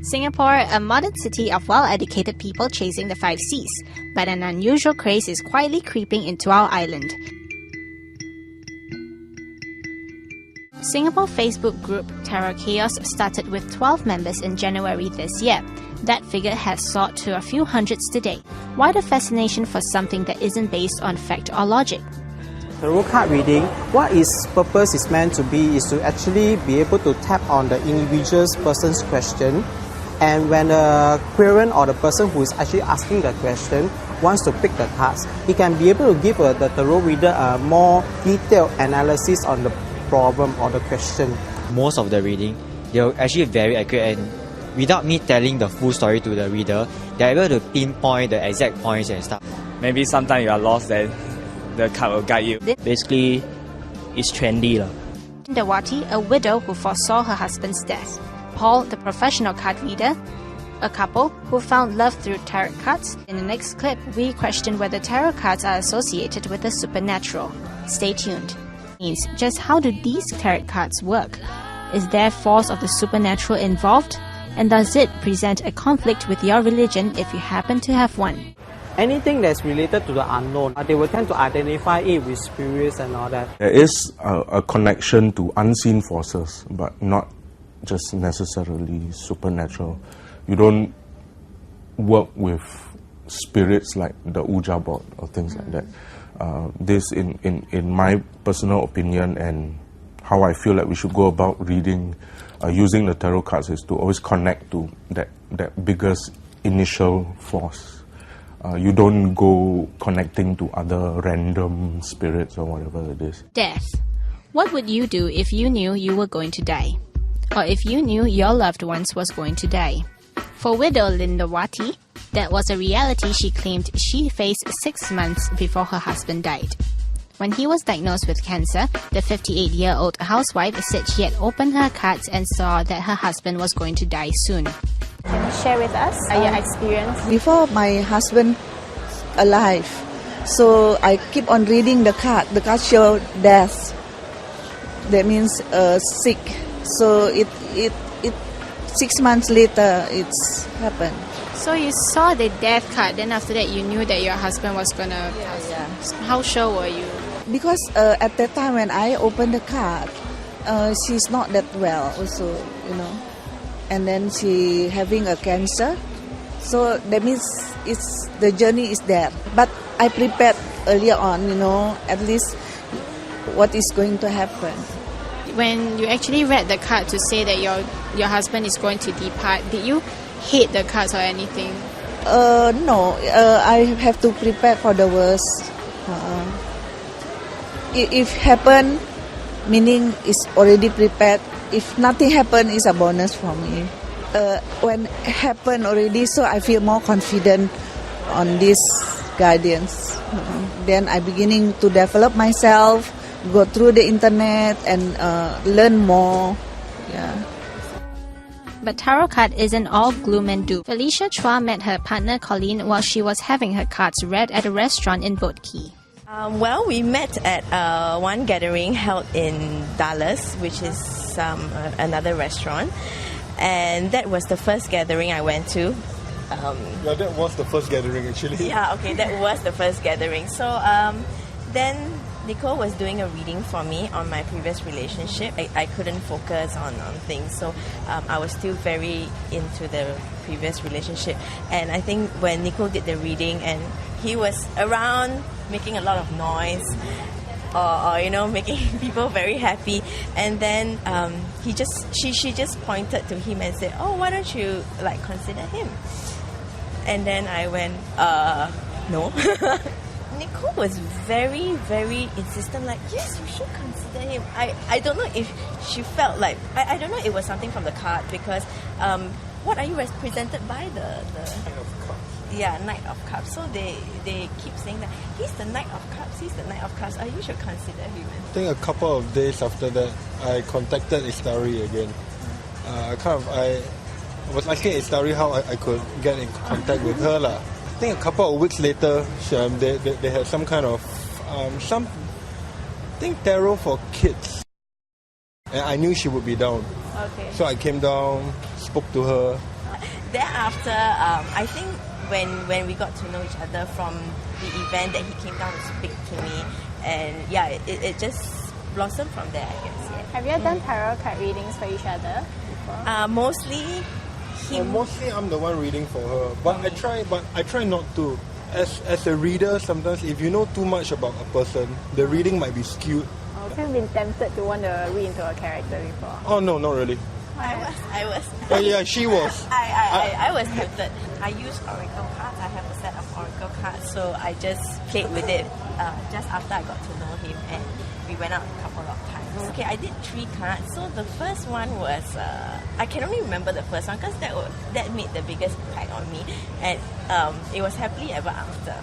Singapore, a modern city of well-educated people chasing the 5 Cs, but an unusual craze is quietly creeping into our island. Singapore Facebook group Terror Chaos started with 12 members in January this year. That figure has soared to a few hundreds today. Why the fascination for something that isn't based on fact or logic? Tarot card reading, what its purpose is meant to be is to actually be able to tap on the individual person's question, and when the querent or the person who is actually asking the question wants to pick the cards, he can be able to give the tarot reader a more detailed analysis on the problem or the question. Most of the reading, they're actually very accurate, and without me telling the full story to the reader, they're able to pinpoint the exact points and stuff. Maybe sometimes you are lost, then the card will guide you. Basically, it's trendy. Dawati, a widow who foresaw her husband's death. Paul, the professional card reader. A couple who found love through tarot cards. In the next clip, we question whether tarot cards are associated with the supernatural. Stay tuned. Just how do these tarot cards work? Is there force of the supernatural involved? And does it present a conflict with your religion if you happen to have one? Anything that's related to the unknown, they will tend to identify it with spirits and all that. There is a connection to unseen forces, but not just necessarily supernatural. You don't work with spirits like the Ouija board or things like that. This, in my personal opinion, and how I feel like we should go about reading, using the tarot cards, is to always connect to that biggest initial force. You don't go connecting to other random spirits or whatever it is. Death. What would you do if you knew you were going to die? Or if you knew your loved ones was going to die? For widow Lindawati, that was a reality she claimed she faced 6 months before her husband died. When he was diagnosed with cancer, the 58-year-old housewife said she had opened her cards and saw that her husband was going to die soon. Can you share with us your experience? Before my husband alive, so I keep on reading the card. The card show death. That means sick. So it 6 months later it's happened. So you saw the death card, then after that you knew that your husband was gonna pass. Yeah. How sure were you? Because at that time when I opened the card, she's not that well also, you know. And then she having a cancer. So that means the journey is there. But I prepared earlier on, you know, at least what is going to happen. When you actually read the card to say that your husband is going to depart, did you hate the cards or anything? No, I have to prepare for the worst. If happen, meaning it's already prepared. If nothing happen, it's a bonus for me. When happen already, so I feel more confident on this guidance. Then I beginning to develop myself, go through the internet and learn more. Yeah. But tarot card isn't all gloom and doom. Felicia Chua met her partner Colleen while she was having her cards read at a restaurant in Boat Quay. Well, we met at one gathering held in Dallas, which is another restaurant. And that was the first gathering I went to. Yeah, that was the first gathering actually. Yeah, okay, that was the first gathering. So then Nicole was doing a reading for me on my previous relationship. I couldn't focus on things, so I was still very into the previous relationship. And I think when Nicole did the reading and he was around making a lot of noise, or you know, making people very happy, and then she just pointed to him and said, "Oh, why don't you like consider him?" And then I went, no. Nicole was very, very insistent, like, yes, you should consider him. I don't know if she felt like, I don't know, it was something from the card, because what are you represented by? The Knight of Cups. Yeah, Knight of Cups. So they keep saying that he's the Knight of Cups, he's the Knight of Cups. You should consider him. I think a couple of days after that, I contacted Istari again. I was asking Istari how I could get in contact with her lah. I think a couple of weeks later, they had some kind of I think tarot for kids, and I knew she would be down. Okay. So I came down, spoke to her. thereafter, I think when we got to know each other from the event that he came down to speak to me, and yeah, it just blossomed from there, I guess. Yeah. Have you done tarot card readings for each other before? Mostly, mostly I'm the one reading for her, but I try not to. As a reader, sometimes if you know too much about a person, the reading might be skewed. Have you been tempted to want to read into a character before? Oh no, not really. I was. Oh yeah, she was. I was tempted. I use oracle cards. I have a set of oracle cards, so I just played with it just after I got to know him, and we went out a couple of times. Okay, I did 3 cards. So the first one was I can only remember the first one because that made the biggest impact on me, and it was happily ever after.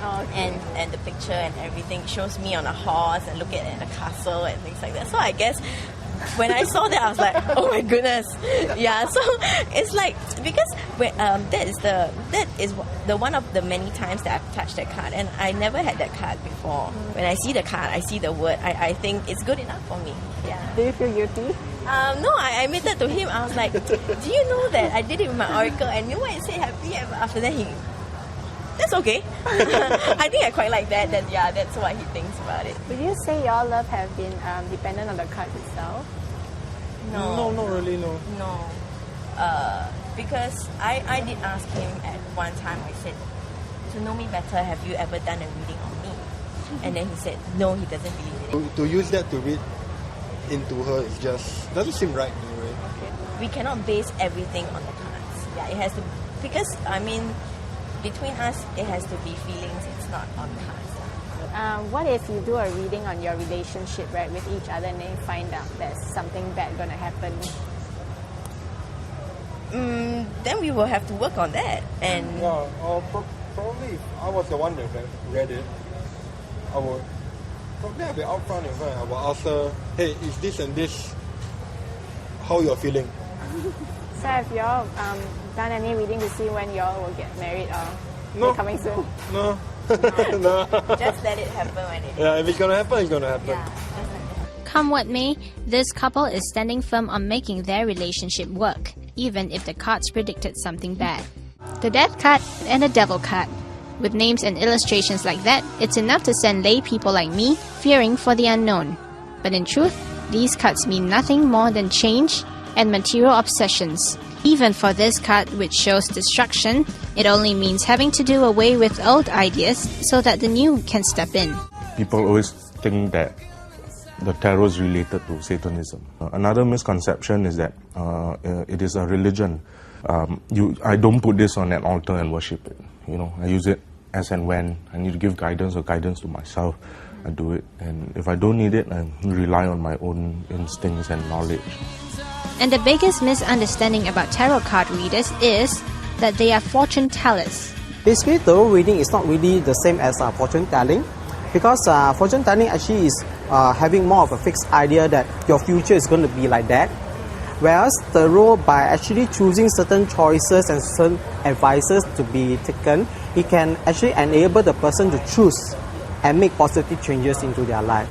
Oh, okay. And the picture and everything shows me on a horse and looking at a castle and things like that. So I guess when I saw that, I was like, oh my goodness. Yeah, so it's like, because that is the one of the many times that I've touched that card, and I never had that card before. When I see the card, I see the word, I think it's good enough for me. Yeah. Do you feel guilty? No, I admitted to him. I was like, do you know that I did it with my oracle, and you know what I said happily ever after that? That's okay. I think I quite like that. That's what he thinks about it. Would you say your love have been dependent on the cards itself? No. No, not really, no. No. Because I did ask him at one time, I said, to know me better, have you ever done a reading on me? And then he said, no, he doesn't believe in it. To use that to read into her is just, doesn't seem right anyway. Okay. We cannot base everything on the cards. Yeah, it has to, because, I mean, between us, it has to be feelings, it's not on cards. What if you do a reading on your relationship, right, with each other, and then you find out there's something bad going to happen? Then we will have to work on that. And yeah, probably if I was the one that read it, I would probably be upfront in front. I will ask her, hey, is this and this how you're feeling? So have you all done any reading to see when you all will get married or No. coming soon? No. No. just let it happen when it Yeah, if it's gonna happen, it's gonna happen. Yeah, just let it happen. Come what may, this couple is standing firm on making their relationship work, even if the cards predicted something bad. The Death card and the Devil card. With names and illustrations like that, it's enough to send lay people like me fearing for the unknown. But in truth, these cards mean nothing more than change and material obsessions. Even for this card, which shows destruction, it only means having to do away with old ideas so that the new can step in. People always think that the tarot is related to Satanism. Another misconception is that it is a religion. I don't put this on an altar and worship it. You know, I use it as and when I need to give guidance to myself. I do it, and if I don't need it, I rely on my own instincts and knowledge. And the biggest misunderstanding about tarot card readers is that they are fortune tellers. Basically, tarot reading is not really the same as fortune telling, because fortune telling actually is having more of a fixed idea that your future is going to be like that. Whereas tarot, by actually choosing certain choices and certain advices to be taken, it can actually enable the person to choose and make positive changes into their life.